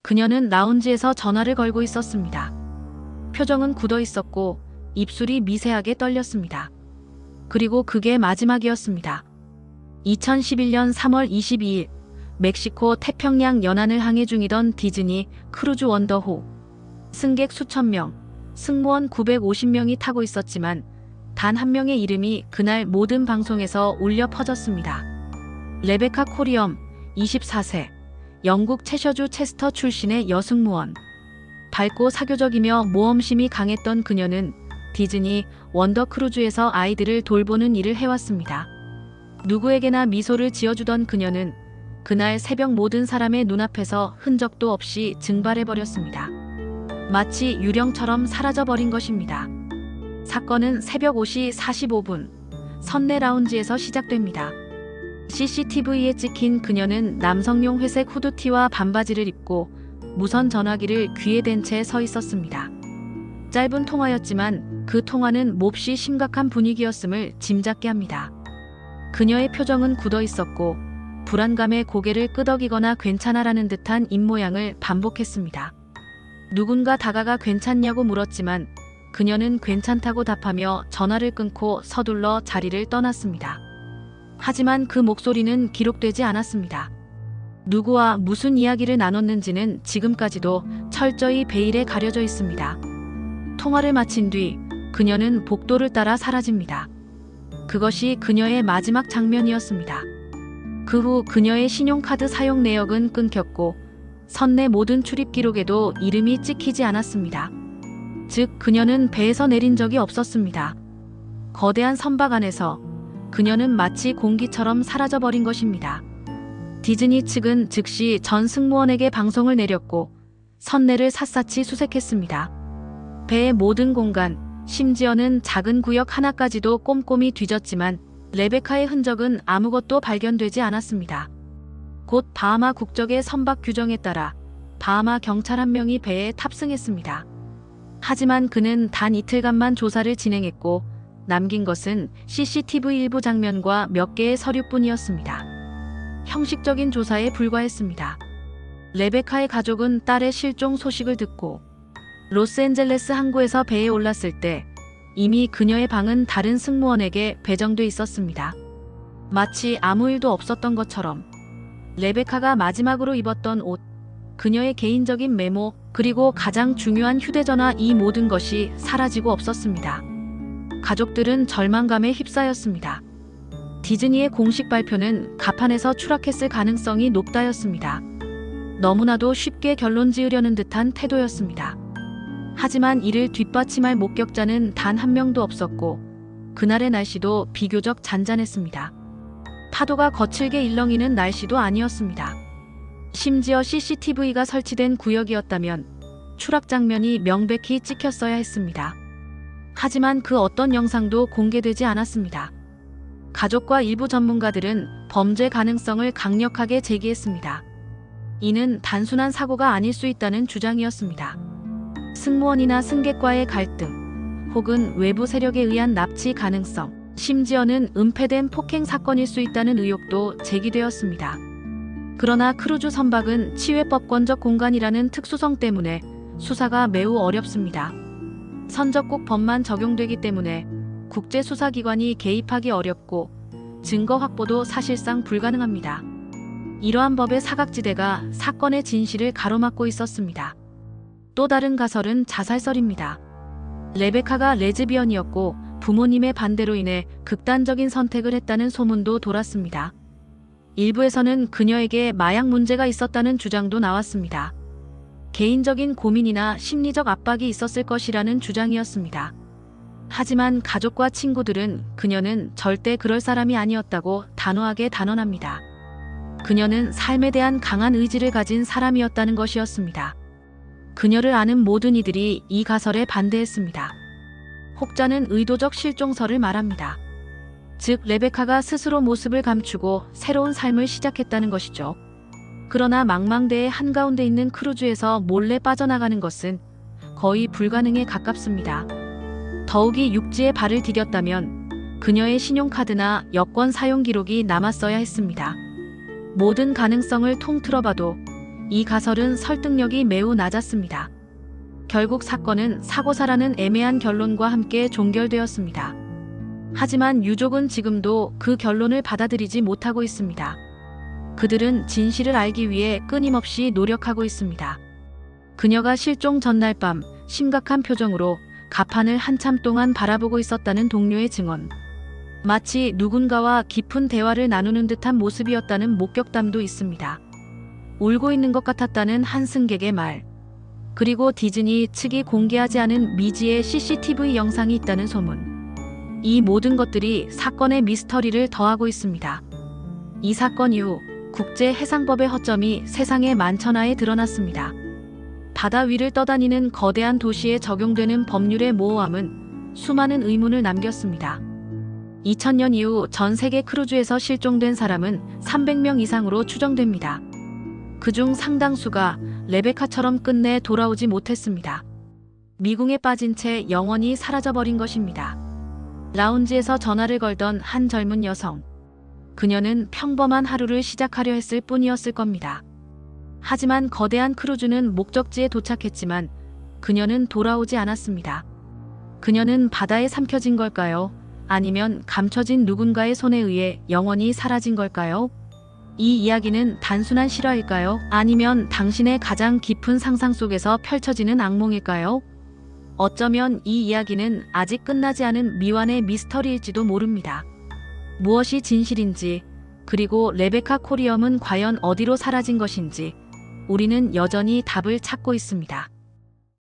그녀는 라운지에서 전화를 걸고 있었습니다. 표정은 굳어 있었고 입술이 미세하게 떨렸습니다. 그리고 그게 마지막이었습니다. 2011년 3월 22일 멕시코 태평양 연안을 항해 중이던 디즈니 크루즈 원더호. 승객 수천 명, 승무원 950명이 타고 있었지만 단 한 명의 이름이 그날 모든 방송에서 울려 퍼졌습니다. 레베카 코리엄, 24세, 영국 채셔주 체스터 출신의 여승무원. 밝고 사교적이며 모험심이 강했던 그녀는 디즈니 원더 크루즈에서 아이들을 돌보는 일을 해왔습니다. 누구에게나 미소를 지어주던 그녀는 그날 새벽 모든 사람의 눈앞에서 흔적도 없이 증발해버렸습니다. 마치 유령처럼 사라져버린 것입니다. 사건은 새벽 5시 45분 선내 라운지에서 시작됩니다. CCTV에 찍힌 그녀는 남성용 회색 후드티와 반바지를 입고 무선 전화기를 귀에 댄 채 서 있었습니다. 짧은 통화였지만 그 통화는 몹시 심각한 분위기였음을 짐작케 합니다. 그녀의 표정은 굳어 있었고 불안감에 고개를 끄덕이거나 괜찮아라는 듯한 입모양을 반복했습니다. 누군가 다가가 괜찮냐고 물었지만 그녀는 괜찮다고 답하며 전화를 끊고 서둘러 자리를 떠났습니다. 하지만 그 목소리는 기록되지 않았습니다. 누구와 무슨 이야기를 나눴는지는 지금까지도 철저히 베일에 가려져 있습니다. 통화를 마친 뒤 그녀는 복도를 따라 사라집니다. 그것이 그녀의 마지막 장면이었습니다. 그 후 그녀의 신용카드 사용 내역은 끊겼고 선내 모든 출입 기록에도 이름이 찍히지 않았습니다. 즉 그녀는 배에서 내린 적이 없었습니다. 거대한 선박 안에서 그녀는 마치 공기처럼 사라져버린 것입니다. 디즈니 측은 즉시 전 승무원에게 방송을 내렸고 선내를 샅샅이 수색했습니다. 배의 모든 공간, 심지어는 작은 구역 하나까지도 꼼꼼히 뒤졌지만 레베카의 흔적은 아무것도 발견되지 않았습니다. 곧 바하마 국적의 선박 규정에 따라 바하마 경찰 한 명이 배에 탑승했습니다. 하지만 그는 단 이틀간만 조사를 진행했고 남긴 것은 CCTV 일부 장면과 몇 개의 서류뿐이었습니다. 형식적인 조사에 불과했습니다. 레베카의 가족은 딸의 실종 소식을 듣고 로스앤젤레스 항구에서 배에 올랐을 때 이미 그녀의 방은 다른 승무원에게 배정돼 있었습니다. 마치 아무 일도 없었던 것처럼 레베카가 마지막으로 입었던 옷, 그녀의 개인적인 메모, 그리고 가장 중요한 휴대전화, 이 모든 것이 사라지고 없었습니다. 가족들은 절망감에 휩싸였습니다. 디즈니의 공식 발표는 갑판에서 추락했을 가능성이 높다였습니다. 너무나도 쉽게 결론 지으려는 듯한 태도였습니다. 하지만 이를 뒷받침할 목격자는 단 한 명도 없었고 그날의 날씨도 비교적 잔잔했습니다. 파도가 거칠게 일렁이는 날씨도 아니었습니다. 심지어 CCTV가 설치된 구역이었다면 추락 장면이 명백히 찍혔어야 했습니다. 하지만 그 어떤 영상도 공개되지 않았습니다. 가족과 일부 전문가들은 범죄 가능성을 강력하게 제기했습니다. 이는 단순한 사고가 아닐 수 있다는 주장이었습니다. 승무원이나 승객과의 갈등, 혹은 외부 세력에 의한 납치 가능성, 심지어는 은폐된 폭행 사건일 수 있다는 의혹도 제기되었습니다. 그러나 크루즈 선박은 치외법권적 공간이라는 특수성 때문에 수사가 매우 어렵습니다. 선적국 법만 적용되기 때문에 국제수사기관이 개입하기 어렵고 증거 확보도 사실상 불가능합니다. 이러한 법의 사각지대가 사건의 진실을 가로막고 있었습니다. 또 다른 가설은 자살설입니다. 레베카가 레즈비언이었고 부모님의 반대로 인해 극단적인 선택을 했다는 소문도 돌았습니다. 일부에서는 그녀에게 마약 문제가 있었다는 주장도 나왔습니다. 개인적인 고민이나 심리적 압박이 있었을 것이라는 주장이었습니다. 하지만 가족과 친구들은 그녀는 절대 그럴 사람이 아니었다고 단호하게 단언합니다. 그녀는 삶에 대한 강한 의지를 가진 사람이었다는 것이었습니다. 그녀를 아는 모든 이들이 이 가설에 반대했습니다. 혹자는 의도적 실종설을 말합니다. 즉 레베카가 스스로 모습을 감추고 새로운 삶을 시작했다는 것이죠. 그러나 망망대해 한가운데 있는 크루즈에서 몰래 빠져나가는 것은 거의 불가능에 가깝습니다. 더욱이 육지에 발을 디뎠다면 그녀의 신용카드나 여권 사용 기록이 남았어야 했습니다. 모든 가능성을 통틀어봐도 이 가설은 설득력이 매우 낮았습니다. 결국 사건은 사고사라는 애매한 결론과 함께 종결되었습니다. 하지만 유족은 지금도 그 결론을 받아들이지 못하고 있습니다. 그들은 진실을 알기 위해 끊임없이 노력하고 있습니다. 그녀가 실종 전날 밤 심각한 표정으로 가판을 한참 동안 바라보고 있었다는 동료의 증언. 마치 누군가와 깊은 대화를 나누는 듯한 모습이었다는 목격담도 있습니다. 울고 있는 것 같았다는 한 승객의 말. 그리고 디즈니 측이 공개하지 않은 미지의 CCTV 영상이 있다는 소문. 이 모든 것들이 사건의 미스터리를 더하고 있습니다. 이 사건 이후 국제해상법의 허점이 세상의 만천하에 드러났습니다. 바다 위를 떠다니는 거대한 도시에 적용되는 법률의 모호함은 수많은 의문을 남겼습니다. 2000년 이후 전 세계 크루즈에서 실종된 사람은 300명 이상으로 추정됩니다. 그중 상당수가 레베카처럼 끝내 돌아오지 못했습니다. 미궁에 빠진 채 영원히 사라져버린 것입니다. 라운지에서 전화를 걸던 한 젊은 여성. 그녀는 평범한 하루를 시작하려 했을 뿐이었을 겁니다. 하지만 거대한 크루즈는 목적지에 도착했지만 그녀는 돌아오지 않았습니다. 그녀는 바다에 삼켜진 걸까요? 아니면 감춰진 누군가의 손에 의해 영원히 사라진 걸까요? 이 이야기는 단순한 실화일까요? 아니면 당신의 가장 깊은 상상 속에서 펼쳐지는 악몽일까요? 어쩌면 이 이야기는 아직 끝나지 않은 미완의 미스터리일지도 모릅니다. 무엇이 진실인지, 그리고 레베카 코리엄은 과연 어디로 사라진 것인지, 우리는 여전히 답을 찾고 있습니다.